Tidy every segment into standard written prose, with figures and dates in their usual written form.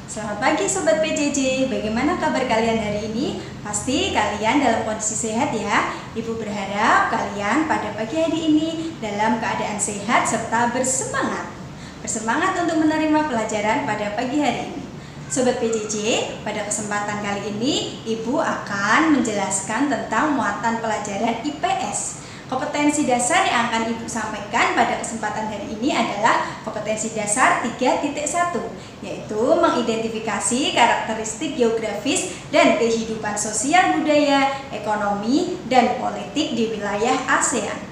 Selamat pagi Sobat PJJ, bagaimana kabar kalian hari ini? Pasti kalian dalam kondisi sehat ya. Ibu berharap kalian pada pagi hari ini dalam keadaan sehat serta bersemangat. Bersemangat untuk menerima pelajaran pada pagi hari ini. Sobat PJJ, pada kesempatan kali ini Ibu akan menjelaskan tentang muatan pelajaran IPS. Kompetensi dasar yang akan Ibu sampaikan pada kesempatan hari ini adalah kompetensi dasar 3.1, yaitu mengidentifikasi karakteristik geografis dan kehidupan sosial budaya, ekonomi, dan politik di wilayah ASEAN.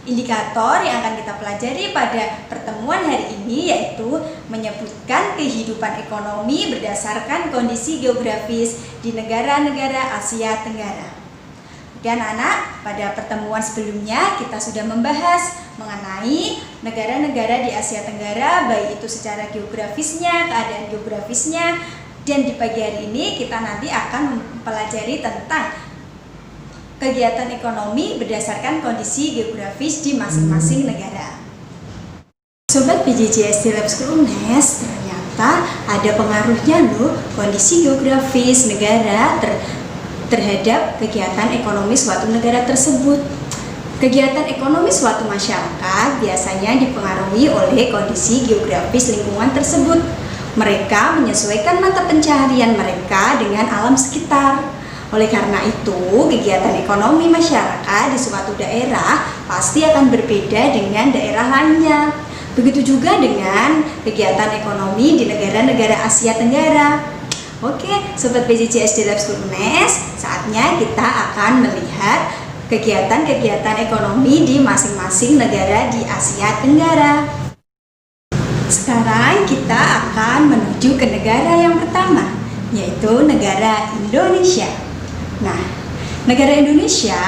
Indikator yang akan kita pelajari pada pertemuan hari ini yaitu menyebutkan kehidupan ekonomi berdasarkan kondisi geografis di negara-negara Asia Tenggara. Dan anak, pada pertemuan sebelumnya kita sudah membahas mengenai negara-negara di Asia Tenggara, baik itu secara geografisnya, keadaan geografisnya, dan di pagi hari ini kita nanti akan mempelajari tentang kegiatan ekonomi berdasarkan kondisi geografis di masing-masing negara. Sobat PJJ SD Lab School UNES, ternyata ada pengaruhnya loh kondisi geografis negara terhadap kegiatan ekonomi suatu negara tersebut. Kegiatan ekonomi suatu masyarakat biasanya dipengaruhi oleh kondisi geografis lingkungan tersebut. Mereka menyesuaikan mata pencaharian mereka dengan alam sekitar. Oleh karena itu, kegiatan ekonomi masyarakat di suatu daerah pasti akan berbeda dengan daerah lainnya. Begitu juga dengan kegiatan ekonomi di negara-negara Asia Tenggara. Oke, Sobat PJJ SD Lab School UNES, saatnya kita akan melihat kegiatan-kegiatan ekonomi di masing-masing negara di Asia Tenggara. Sekarang kita akan menuju ke negara yang pertama, yaitu negara Indonesia. Nah, negara Indonesia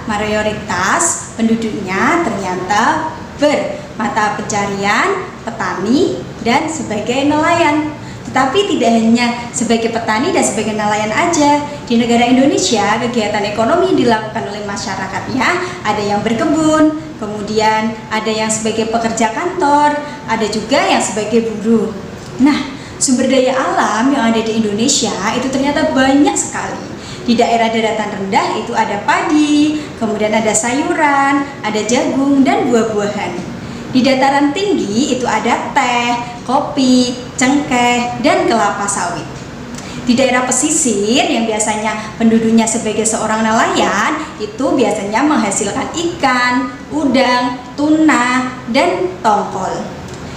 mayoritas penduduknya ternyata bermata pencarian petani dan sebagai nelayan. Tetapi tidak hanya sebagai petani dan sebagai nelayan aja. Di negara Indonesia, kegiatan ekonomi dilakukan oleh masyarakatnya ada yang berkebun, kemudian ada yang sebagai pekerja kantor, ada juga yang sebagai buruh. Nah, sumber daya alam yang ada di Indonesia itu ternyata banyak sekali. Di daerah daratan rendah itu ada padi, kemudian ada sayuran, ada jagung, dan buah-buahan. Di dataran tinggi itu ada teh, kopi, cengkeh, dan kelapa sawit. Di daerah pesisir yang biasanya penduduknya sebagai seorang nelayan, itu biasanya menghasilkan ikan, udang, tuna, dan tongkol.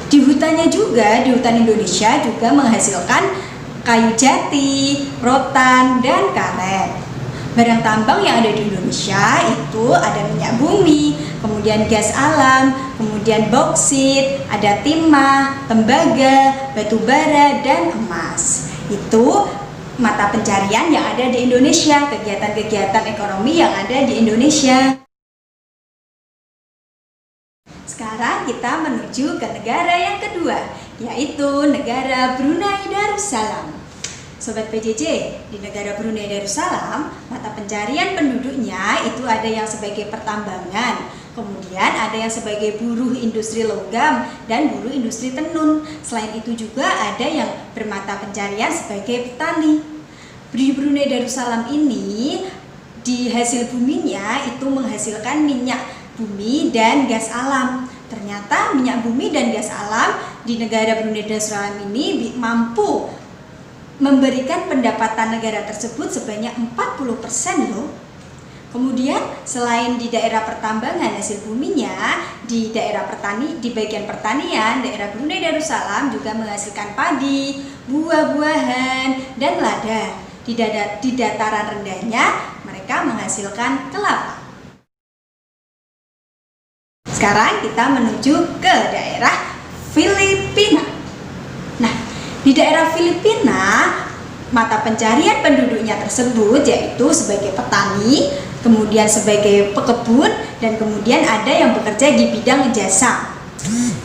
Di hutannya juga, di hutan Indonesia juga menghasilkan kayu jati, rotan, dan karet. Barang tambang yang ada di Indonesia itu ada minyak bumi, kemudian gas alam, kemudian bauksit, ada timah, tembaga, batu bara, dan emas. Itu mata pencarian yang ada di Indonesia, kegiatan-kegiatan ekonomi yang ada di Indonesia. Sekarang kita menuju ke negara yang kedua, yaitu negara Brunei Darussalam. Sobat PJJ, di negara Brunei Darussalam, mata pencarian penduduknya itu ada yang sebagai pertambangan, kemudian ada yang sebagai buruh industri logam dan buruh industri tenun. Selain itu juga ada yang bermata pencarian sebagai petani. Di Brunei Darussalam ini, di hasil buminya itu menghasilkan minyak bumi dan gas alam. Ternyata minyak bumi dan gas alam di negara Brunei Darussalam ini mampu memberikan pendapatan negara tersebut sebanyak 40% loh. Kemudian selain di daerah pertambangan hasil buminya, di daerah di bagian pertanian, daerah Brunei Darussalam juga menghasilkan padi, buah-buahan, dan lada. Di dataran rendahnya mereka menghasilkan kelapa. Sekarang kita menuju ke daerah Filipina. Nah, di daerah Filipina, mata pencarian penduduknya tersebut yaitu sebagai petani, kemudian sebagai pekebun, dan kemudian ada yang bekerja di bidang jasa.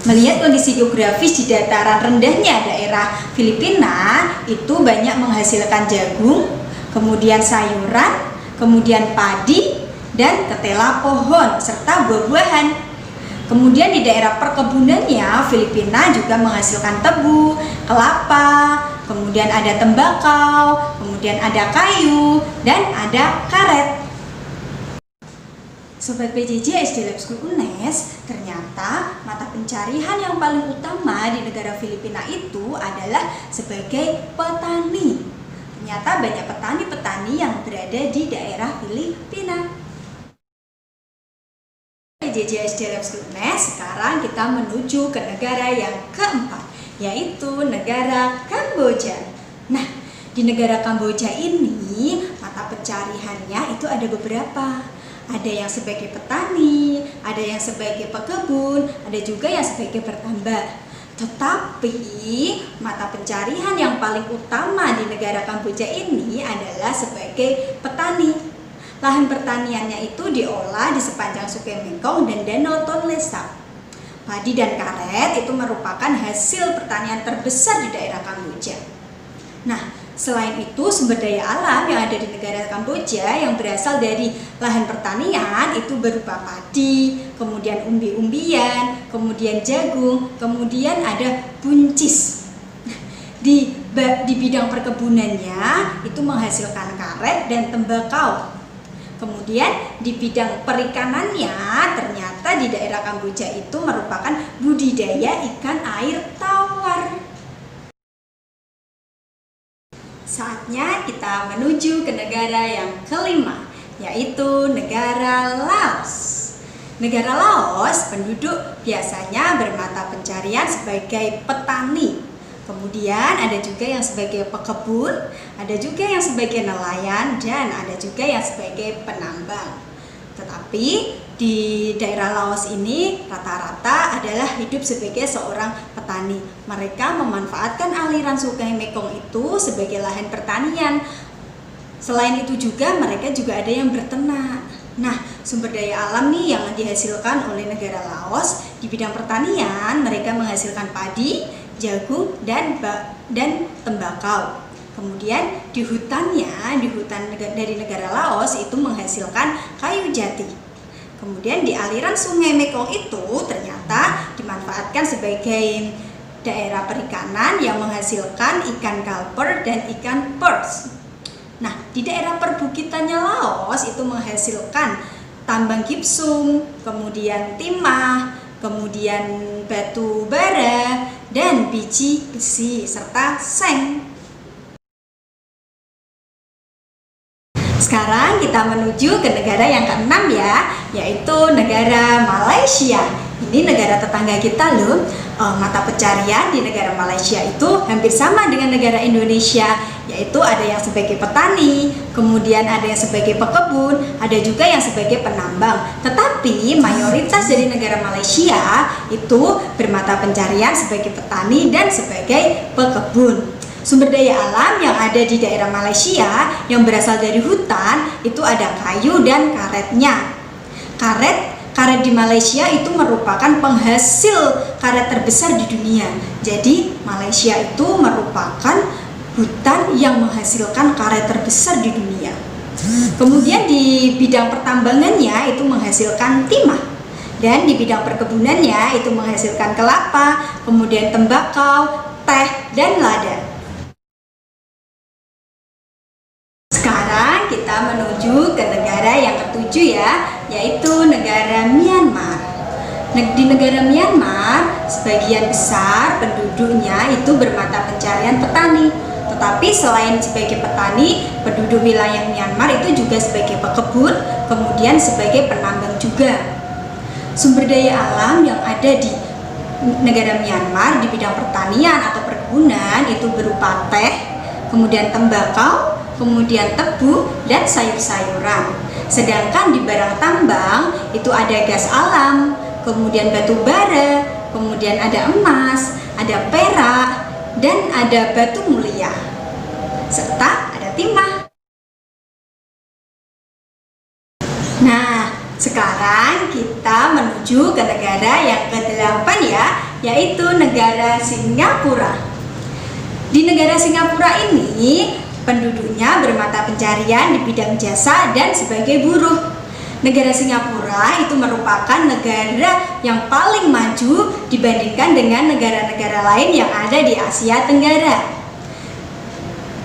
Melihat kondisi geografis di dataran rendahnya daerah Filipina, itu banyak menghasilkan jagung, kemudian sayuran, kemudian padi, dan ketela pohon, serta buah-buahan. Kemudian di daerah perkebunannya, Filipina juga menghasilkan tebu, kelapa, kemudian ada tembakau, kemudian ada kayu, dan ada karet. Sobat PJJ SD Lab School UNES, ternyata mata pencarian yang paling utama di negara Filipina itu adalah sebagai petani. Ternyata banyak petani-petani yang berada di daerah Filipina. PJJ SD Lab School UNES, sekarang kita menuju ke negara yang keempat, yaitu negara Kamboja. Nah, di negara Kamboja ini mata pencariannya itu ada beberapa. Ada yang sebagai petani, ada yang sebagai pekebun, ada juga yang sebagai bertambak. Tetapi mata pencarian yang paling utama di negara Kamboja ini adalah sebagai petani. Lahan pertaniannya itu diolah di sepanjang Sungai Mekong dan Danau Tonle Sap. Padi dan karet itu merupakan hasil pertanian terbesar di daerah Kamboja. Nah, selain itu, sumber daya alam yang ada di negara Kamboja yang berasal dari lahan pertanian itu berupa padi, kemudian umbi-umbian, kemudian jagung, kemudian ada buncis. Di bidang perkebunannya itu menghasilkan karet dan tembakau. Kemudian di bidang perikanannya ternyata di daerah Kamboja itu merupakan budidaya ikan air tawar. Saatnya kita menuju ke negara yang kelima, yaitu negara Laos. Negara Laos, penduduk biasanya bermata pencarian sebagai petani. Kemudian ada juga yang sebagai pekebun, ada juga yang sebagai nelayan, dan ada juga yang sebagai penambang. Tetapi di daerah Laos ini rata-rata adalah hidup sebagai seorang petani. Mereka memanfaatkan aliran Sungai Mekong itu sebagai lahan pertanian. Selain itu juga mereka juga ada yang berternak. Nah, sumber daya alam nih yang dihasilkan oleh negara Laos di bidang pertanian, mereka menghasilkan padi, jagung, dan tembakau. Kemudian di hutan dari negara Laos itu menghasilkan kayu jati. Kemudian di aliran Sungai Mekong itu ternyata dimanfaatkan sebagai daerah perikanan yang menghasilkan ikan gulper dan ikan perch. Nah, di daerah perbukitannya Laos itu menghasilkan tambang gipsum, kemudian timah, kemudian batu bara, dan biji besi, serta seng. Sekarang kita menuju ke negara yang keenam ya, yaitu negara Malaysia. Ini negara tetangga kita loh. Mata pencarian di negara Malaysia itu hampir sama dengan negara Indonesia, yaitu ada yang sebagai petani, kemudian ada yang sebagai pekebun, ada juga yang sebagai penambang. Tetapi mayoritas dari negara Malaysia itu bermata pencarian sebagai petani dan sebagai pekebun. Sumber daya alam yang ada di daerah Malaysia yang berasal dari hutan itu ada kayu dan karetnya. Karet di Malaysia itu merupakan penghasil karet terbesar di dunia. Jadi Malaysia itu merupakan hutan yang menghasilkan karet terbesar di dunia. Kemudian di bidang pertambangannya itu menghasilkan timah. Dan di bidang perkebunannya itu menghasilkan kelapa, kemudian tembakau, teh, dan lada. Sekarang kita menuju ke negara yang ketujuh ya, yaitu negara Myanmar. Di negara Myanmar, sebagian besar penduduknya itu bermata pencarian petani. Tetapi selain sebagai petani, penduduk wilayah Myanmar itu juga sebagai pekebun, kemudian sebagai penambang juga. Sumber daya alam yang ada di negara Myanmar di bidang pertanian atau perkebunan itu berupa teh, kemudian tembakau, kemudian tebu, dan sayur-sayuran. Sedangkan di barang tambang itu ada gas alam, kemudian batu bara, kemudian ada emas, ada perak, dan ada batu mulia, serta ada timah. Nah, sekarang kita menuju ke negara yang ke-8 ya, yaitu negara Singapura. Di negara Singapura ini penduduknya bermata pencarian di bidang jasa dan sebagai buruh. Negara Singapura itu merupakan negara yang paling maju dibandingkan dengan negara-negara lain yang ada di Asia Tenggara.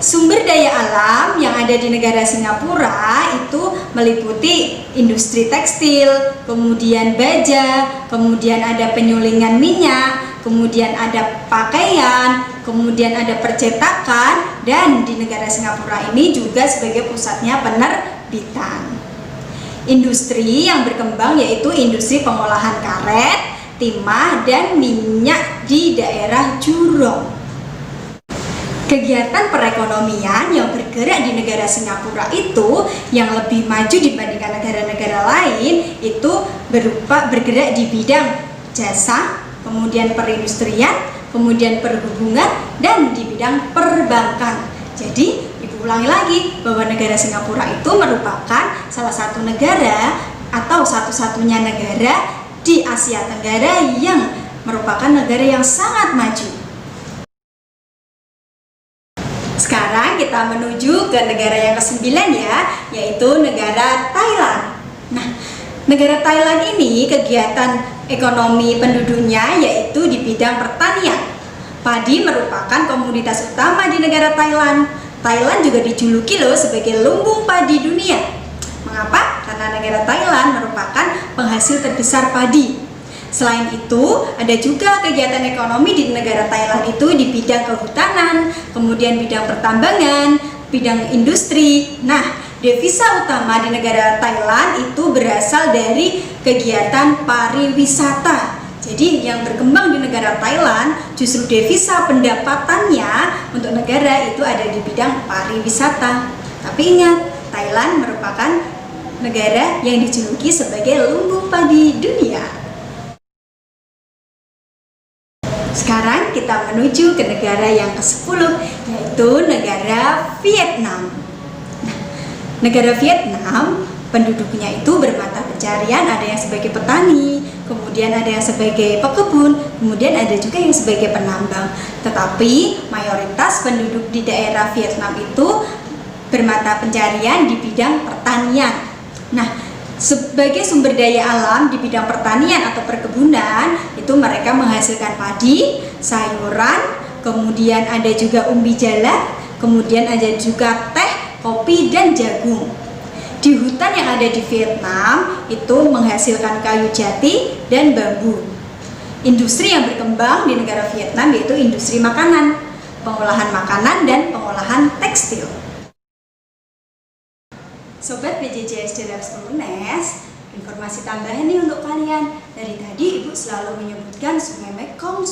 Sumber daya alam yang ada di negara Singapura itu meliputi industri tekstil, kemudian baja, kemudian ada penyulingan minyak, kemudian ada pakaian, kemudian ada percetakan, dan di negara Singapura ini juga sebagai pusatnya penerbitan. Industri yang berkembang yaitu industri pengolahan karet, timah, dan minyak di daerah Jurong. Kegiatan perekonomian yang bergerak di negara Singapura itu yang lebih maju dibandingkan negara-negara lain itu bergerak di bidang jasa, kemudian perindustrian, kemudian perhubungan, dan di bidang perbankan. Jadi, Ibu ulangi lagi bahwa negara Singapura itu merupakan salah satu negara atau satu-satunya negara di Asia Tenggara yang merupakan negara yang sangat maju. Sekarang kita menuju ke negara yang ke-9 ya, yaitu negara Thailand. Nah, negara Thailand ini kegiatan ekonomi penduduknya yaitu di bidang pertanian. Padi merupakan komoditas utama di negara Thailand. Thailand juga dijuluki loh sebagai lumbung padi dunia. Mengapa? Karena negara Thailand merupakan penghasil terbesar padi. Selain itu, ada juga kegiatan ekonomi di negara Thailand itu di bidang kehutanan, kemudian bidang pertambangan, bidang industri. Nah, devisa utama di negara Thailand itu berasal dari kegiatan pariwisata. Jadi, yang berkembang di negara Thailand justru devisa pendapatannya untuk negara itu ada di bidang pariwisata. Tapi ingat, Thailand merupakan negara yang dijuluki sebagai lumbung padi dunia. Sekarang kita menuju ke negara yang ke-10, yaitu negara Vietnam. Nah, negara Vietnam penduduknya itu bermata pencarian, ada yang sebagai petani, kemudian ada yang sebagai pekebun, kemudian ada juga yang sebagai penambang. Tetapi mayoritas penduduk di daerah Vietnam itu bermata pencarian di bidang pertanian. Nah, sebagai sumber daya alam di bidang pertanian atau perkebunan itu mereka menghasilkan padi, sayuran, kemudian ada juga umbi jala, kemudian ada juga teh, kopi, dan jagung. Di hutan yang ada di Vietnam itu menghasilkan kayu jati dan bambu. Industri yang berkembang di negara Vietnam yaitu industri makanan, pengolahan makanan, dan pengolahan tekstil. Sobat PJJ SD Lab 10 UNES, informasi tambahan nih untuk kalian. Dari tadi Ibu selalu menyebutkan Sungai Mekong,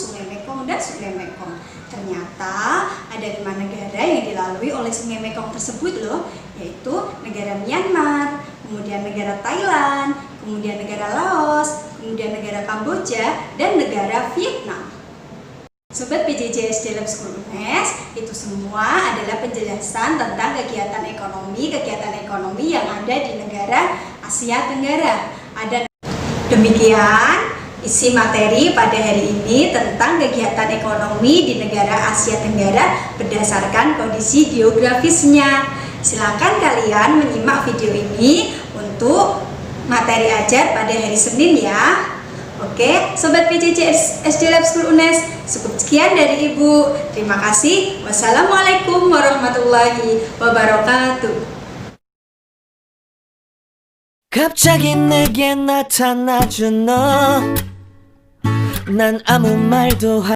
dan Sungai Mekong. Ternyata ada 5 negara yang dilalui oleh Sungai Mekong tersebut loh, yaitu negara Myanmar, kemudian negara Thailand, kemudian negara Laos, kemudian negara Kamboja, dan negara Vietnam. Sobat PJJ SD Lab 10 UNES, itu semua adalah penjelasan tentang kegiatan ekonomi yang ada di negara Asia Tenggara. Demikian isi materi pada hari ini tentang kegiatan ekonomi di negara Asia Tenggara berdasarkan kondisi geografisnya. Silakan kalian menyimak video ini untuk materi ajar pada hari Senin ya. Oke, Sobat PJJ SD Lab 10 UNES, cukup sekian dari Ibu. Terima kasih. Wassalamualaikum warahmatullahi wabarakatuh. 갑자기 내게 나타나준 너, 난 아무 말도